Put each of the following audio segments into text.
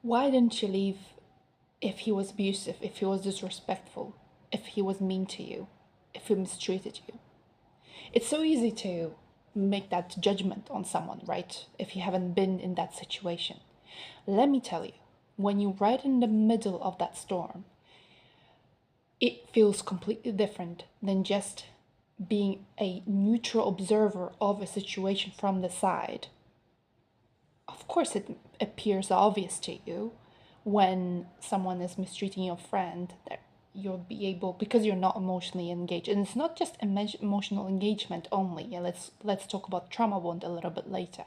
Why didn't you leave if he was abusive, if he was disrespectful, if he was mean to you, if he mistreated you? It's so easy to make that judgment on someone, right? If you haven't been in that situation. Let me tell you, when you're right in the middle of that storm, it feels completely different than just being a neutral observer of a situation from the side. Of course, it appears obvious to you when someone is mistreating your friend that you'll be able, because you're not emotionally engaged. And it's not just emotional engagement only. Yeah, let's talk about trauma bond a little bit later.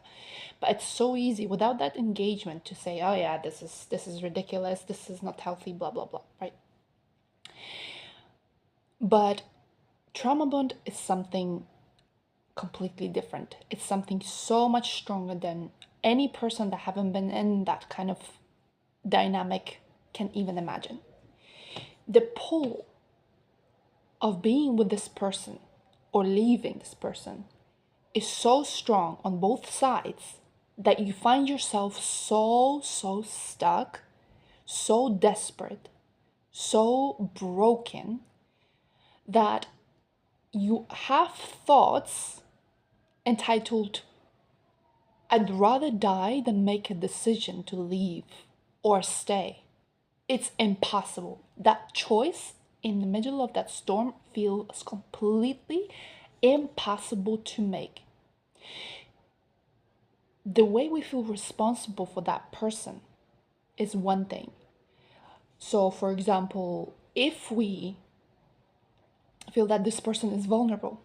But it's so easy without that engagement to say, oh yeah, this is ridiculous, this is not healthy, blah blah blah, right? But trauma bond is something completely different. It's something so much stronger than any person that haven't been in that kind of dynamic can even imagine. The pull of being with this person or leaving this person is so strong on both sides that you find yourself so stuck, so desperate, so broken that you have thoughts entitled, I'd rather die than make a decision to leave or stay. It's impossible. That choice in the middle of that storm feels completely impossible to make. The way we feel responsible for that person is one thing. So, for example, if we feel that this person is vulnerable,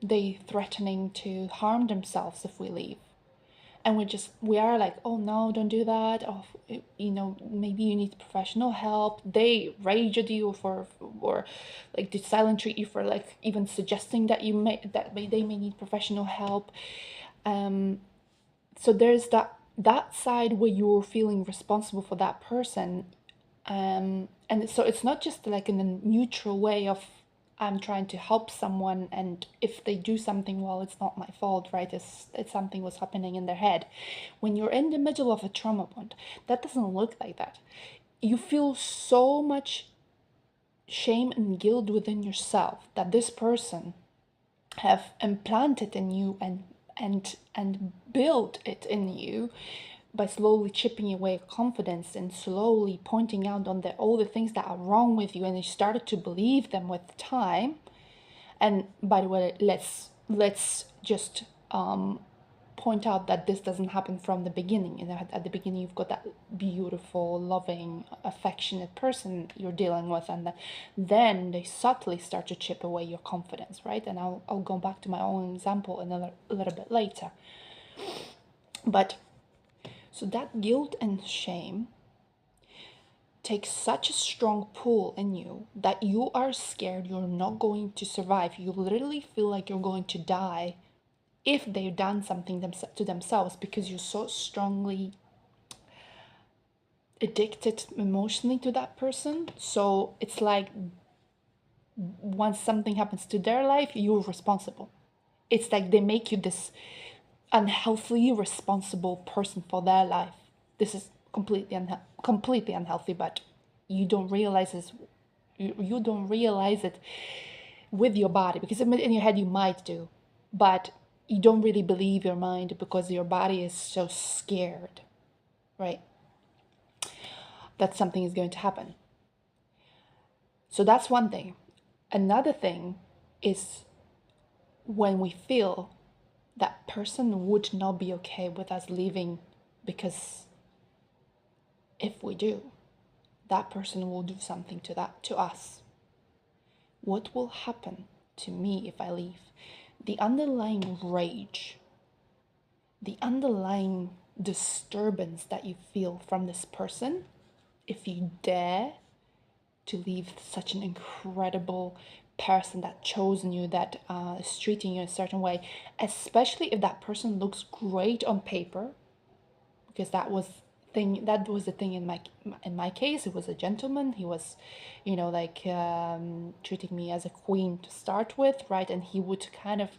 they threatening to harm themselves if we leave, and we are like, oh no, don't do that, oh, maybe you need professional help. They rage at you for, or like, they silent treat you for like even suggesting that they may need professional help. So there's that side where you're feeling responsible for that person. And so it's not just like in a neutral way of, I'm trying to help someone, and if they do something, well, it's not my fault, right? It's something was happening in their head. When you're in the middle of a trauma bond, that doesn't look like that. You feel so much shame and guilt within yourself that this person have implanted in you and built it in you by slowly chipping away confidence and slowly pointing out on all the things that are wrong with you, and you started to believe them with time. And by the way, let's just point out that this doesn't happen from the beginning. At the beginning, you've got that beautiful, loving, affectionate person you're dealing with, and then they subtly start to chip away your confidence, right? And I'll go back to my own example a little bit later. But so that guilt and shame takes such a strong pull in you that you are scared you're not going to survive. You literally feel like you're going to die if they've done something to themselves, because you're so strongly addicted emotionally to that person. So it's like once something happens to their life, you're responsible. It's like they make you this unhealthily responsible person for their life. This is completely unhealthy, but you don't realize this. You don't realize it with your body, because in your head you might do, but you don't really believe your mind because your body is so scared, right? That something is going to happen. So that's one thing. Another thing is when we feel that person would not be okay with us leaving, because if we do, that person will do something to us. What will happen to me if I leave? The underlying rage, the underlying disturbance that you feel from this person, if you dare to leave such an incredible person that chosen you, that is treating you a certain way, especially if that person looks great on paper, because that was the thing in my case. It was a gentleman. He was, treating me as a queen to start with, right? And he would kind of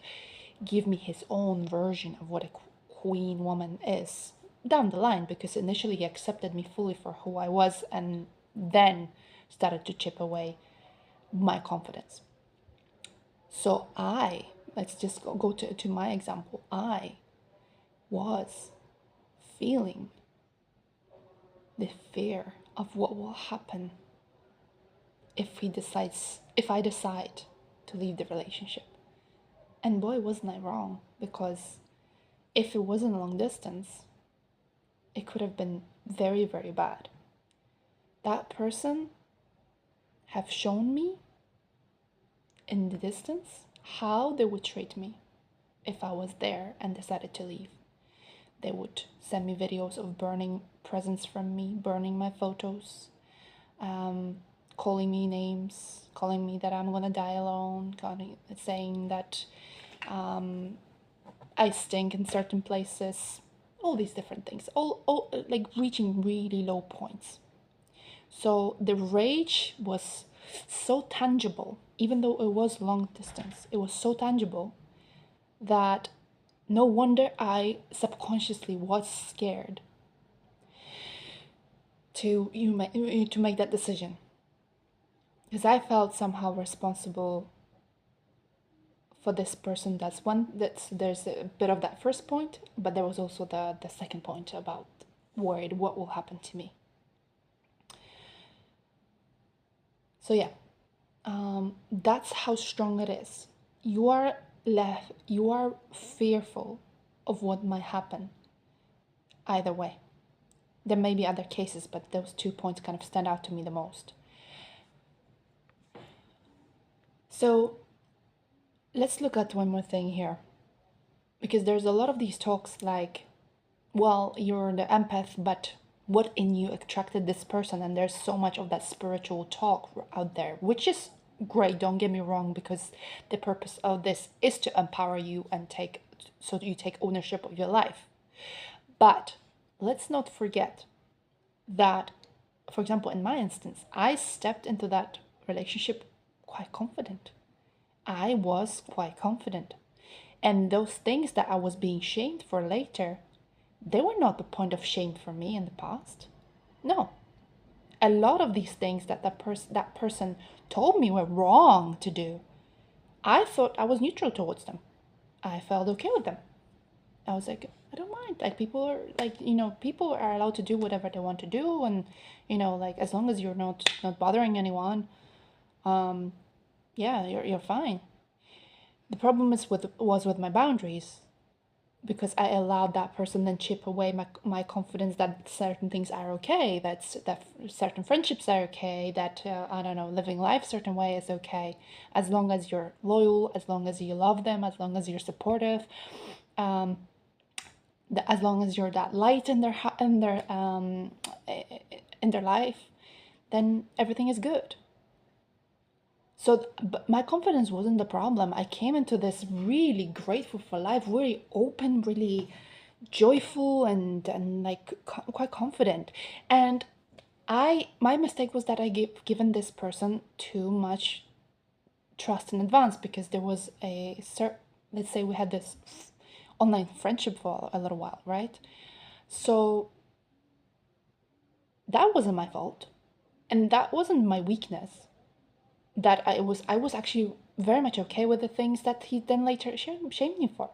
give me his own version of what a queen woman is. down the line, because initially he accepted me fully for who I was and then started to chip away my confidence. So let's just go to my example. I was feeling the fear of what will happen if I decide to leave the relationship. And boy, wasn't I wrong, because if it wasn't long distance, it could have been very, very bad. That person have shown me in the distance how they would treat me if I was there and decided to leave. They would send me videos of burning presents from me, burning my photos, calling me names, calling me that I'm gonna die alone, saying that I stink in certain places, all these different things, all like reaching really low points. So the rage was so tangible, even though it was long distance, it was so tangible that no wonder I subconsciously was scared to make that decision, because I felt somehow responsible for this person. There's a bit of that first point, but there was also the second point about worried what will happen to me. So yeah, that's how strong it is. You are fearful of what might happen either way. There may be other cases, but those 2 points kind of stand out to me the most. So let's look at one more thing here, because there's a lot of these talks like, well, you're the empath, but what in you attracted this person? And there's so much of that spiritual talk out there, which is great, don't get me wrong, because the purpose of this is to empower you and so you take ownership of your life. But let's not forget that, for example, in my instance, I stepped into that relationship quite confident. I was quite confident. And those things that I was being shamed for later, they were not the point of shame for me in the past. No. A lot of these things that that person told me were wrong to do, I thought I was neutral towards them. I felt okay with them. I was like, I don't mind. Like, people are like, people are allowed to do whatever they want to do, and like, as long as you're not bothering anyone, yeah, you're fine. The problem was with my boundaries, because I allowed that person then chip away my confidence that certain things are okay, that certain friendships are okay, that I don't know, living life a certain way is okay, as long as you're loyal, as long as you love them, as long as you're supportive, as long as you're that light in their life, then everything is good. So, but my confidence wasn't the problem. I came into this really grateful for life, really open, really joyful, and like quite confident. And my mistake was that I given this person too much trust in advance, because there was let's say we had this online friendship for a little while, right? So that wasn't my fault, and that wasn't my weakness. That I was actually very much okay with the things that he then later shamed me for.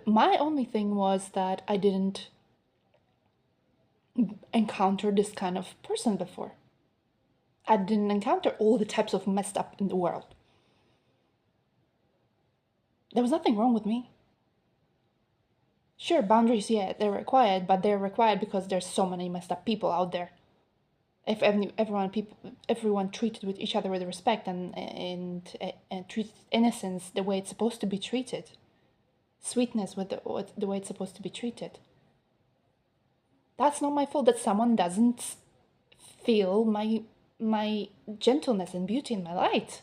My only thing was that I didn't encounter this kind of person before. I didn't encounter all the types of messed up in the world. There was nothing wrong with me. Sure, boundaries, yeah, they're required, but they're required because there's so many messed up people out there. If everyone treated with each other with respect and treated innocence the way it's supposed to be treated, sweetness with the way it's supposed to be treated, that's not my fault that someone doesn't feel my gentleness and beauty in my light,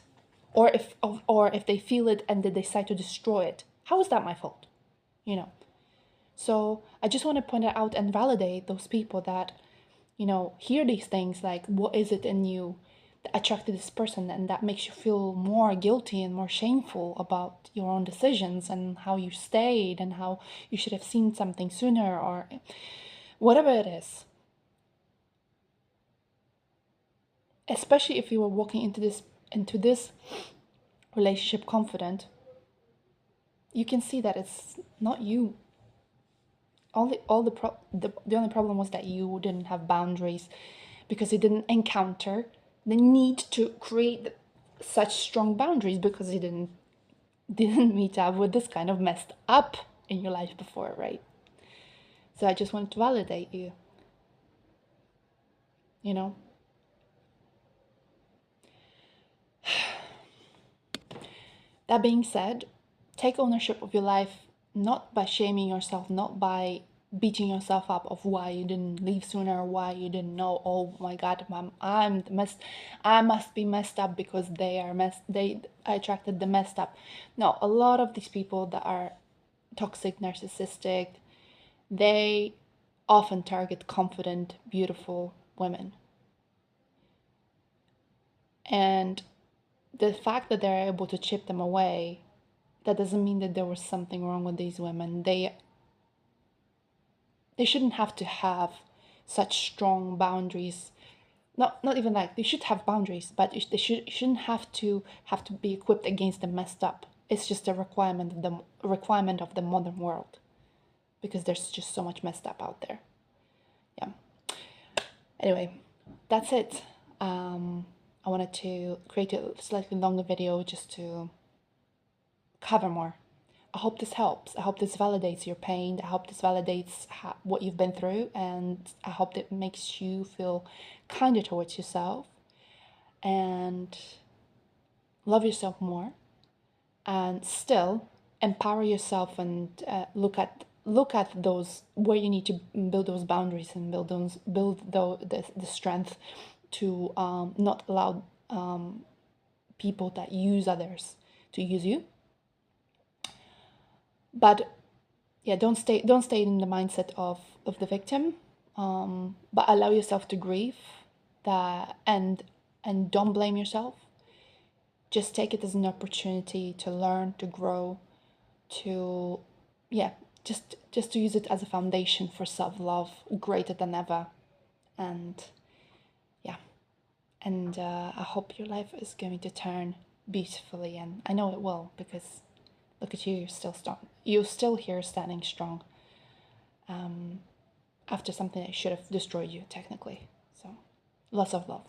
or if they feel it and they decide to destroy it. How is that my fault? So I just want to point it out and validate those people that hear these things like, what is it in you attracted this person, and that makes you feel more guilty and more shameful about your own decisions and how you stayed and how you should have seen something sooner, or whatever it is. Especially if you were walking into this relationship confident, you can see that it's not you. The only problem was that you didn't have boundaries, because you didn't encounter the need to create such strong boundaries, because you didn't meet up with this kind of messed up in your life before, right? So I just wanted to validate you, you know. That being said, take ownership of your life, not by shaming yourself, not by beating yourself up of why you didn't leave sooner, why you didn't know. Oh my God, mom, I must be messed up because I attracted the messed up. No, a lot of these people that are toxic, narcissistic, they often target confident, beautiful women. And the fact that they're able to chip them away, that doesn't mean that there was something wrong with these women. They shouldn't have to have such strong boundaries. Not even like they should have boundaries, but they shouldn't have to be equipped against the messed up. It's just a requirement of the modern world, because there's just so much messed up out there. Yeah. Anyway, that's it. I wanted to create a slightly longer video just to cover more. I hope this helps. I hope this validates your pain. I hope this validates what you've been through, and I hope it makes you feel kinder towards yourself and love yourself more, and still empower yourself and look at those where you need to build those boundaries and build the strength to not allow people that use others to use you. But yeah, don't stay in the mindset of the victim, but allow yourself to grieve that, and don't blame yourself. Just take it as an opportunity to learn, to grow, to just to use it as a foundation for self-love greater than ever. And yeah, and I hope your life is going to turn beautifully, and I know it will, because look at you, you're still strong. You're still here standing strong, after something that should have destroyed you, technically. So, lots of love.